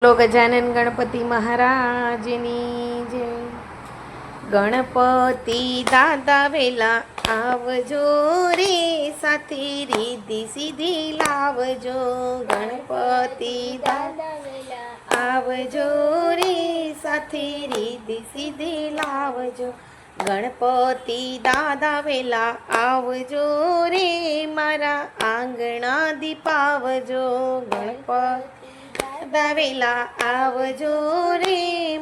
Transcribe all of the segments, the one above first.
બોલો ગજાનન ગણપતિ મહારાજની જય. ગણપતિ દાદા વેલા આવજો રે, સાથે રીધિ સીધી લાવજો. ગણપતિ દાદા વેલા આવજો રે, સાથે રીધિ સીધી લાવજો. ગણપતિ દાદા વેલા આવજો રે, મારા આંગણા દીપાવજો. ગણપતિ દાદા વેલા આવજો રે,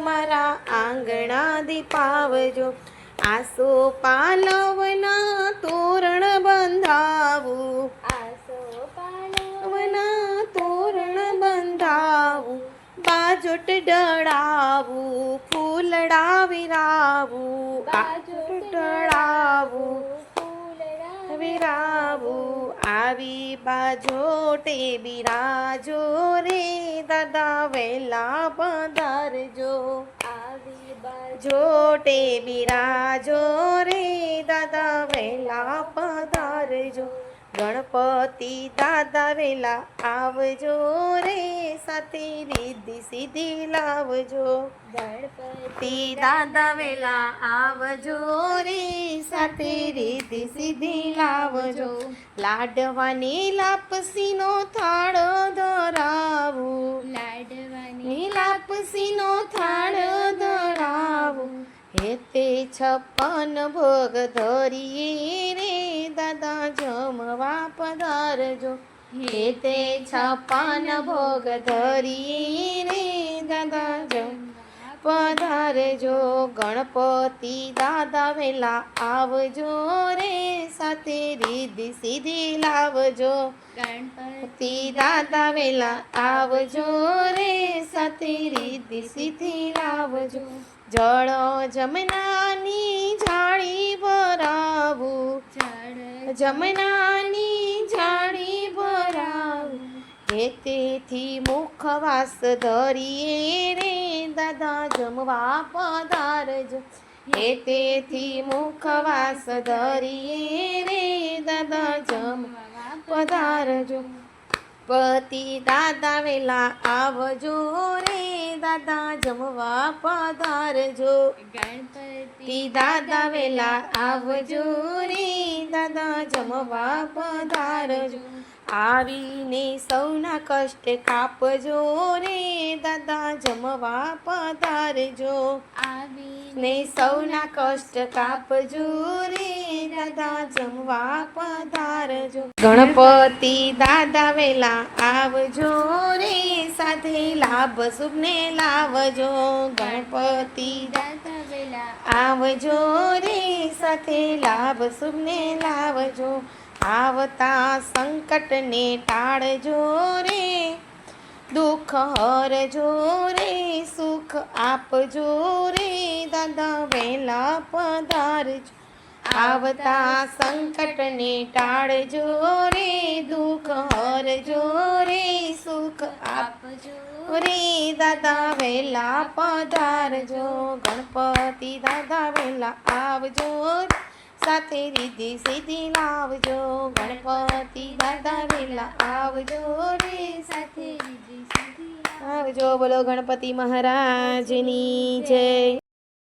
મારા આંગણા દીપાવજો. આસો પાલવના તોરણ બંધાવું, આસો પાલવના તોરણ બંધાવું. બાજોટ ડળાવું, ફૂલડા વિરાવું. બાજોટ ડળાવું, વિરાવું. આવી બાજોટે બિરાજો રે, દાદા વેલા પધારજો. આવી બાજોટે બિરાજો રે, દાદા વેલા પધારજો. ગણપતિ દાદા વેલા આવજો રે, સાથે રીધિ સીધી લાવજો. ગણપતિ દાદા વેલા આવજો રે, સાથે રીધિ સીધી લાવજો. લાડવાની લાપસીનો થાળ ધરાવું, લાડવાની લાપસીનો થાળ ધરાવું. હેતે 56 ભોગ ધરીએ રે, દાદા જમવા પધારજો. હેતે 56 ભોગ ધરીએ રે, દાદા જમવા પધારજો. ગણપતિ દાદા વેલા આવજો રે, સાથે રીધિ સીધી લાવજો. ગણપતિ દાદા વેલા આવજો રે, સાથે રીધિ સીધી લાવજો. જળ જમનાની જાળી ભરાવું, જળ જમનાની જાળી ભરાવું. હેતેથી મુખવાસ ધરીએ રે, દાદા જમવા પધારજો. હેતેથી મુખવાસ ધરીએ રે, દાદા જમવા પધારજો. પતિ દાદા વેલા આવજો રે, દાદા જમવા પધારજો. ગણપતિ દાદા વેલા આવજો રે, દાદા જમવા પધારજો. આવીને સૌના કષ્ટ કાપજો રે, દાદા જમવા પધારજો. આવીને સૌના કષ્ટ કાપજો રે, દાદા જમવા પધારજો. ગણપતિ દાદા વેલા આવજો રે, સાથે લાભ શુભને લાવજો. ગણપતિ દાદા વેલા આવજો રે, સાથે લાભ શુભને લાવજો. આવતા સંકટને ટાળજો રે, દુઃખ હરજો રે, સુખ આપજો રે, દાદા વેલા પધારજો. આવતા સંકટને ટાળજો રે, દુઃખ હરજો રે, સુખ આપજો રે, દાદા વેલા પધારજો. ગણપતિ દાદા વેલા આવજો, સાથે રીધિ સીધી લાવજો. ગણપતિ દાદા વેલા આવજો રે, સાથે રીધિ સીધી લાવજો. બોલો ગણપતિ મહારાજની જય.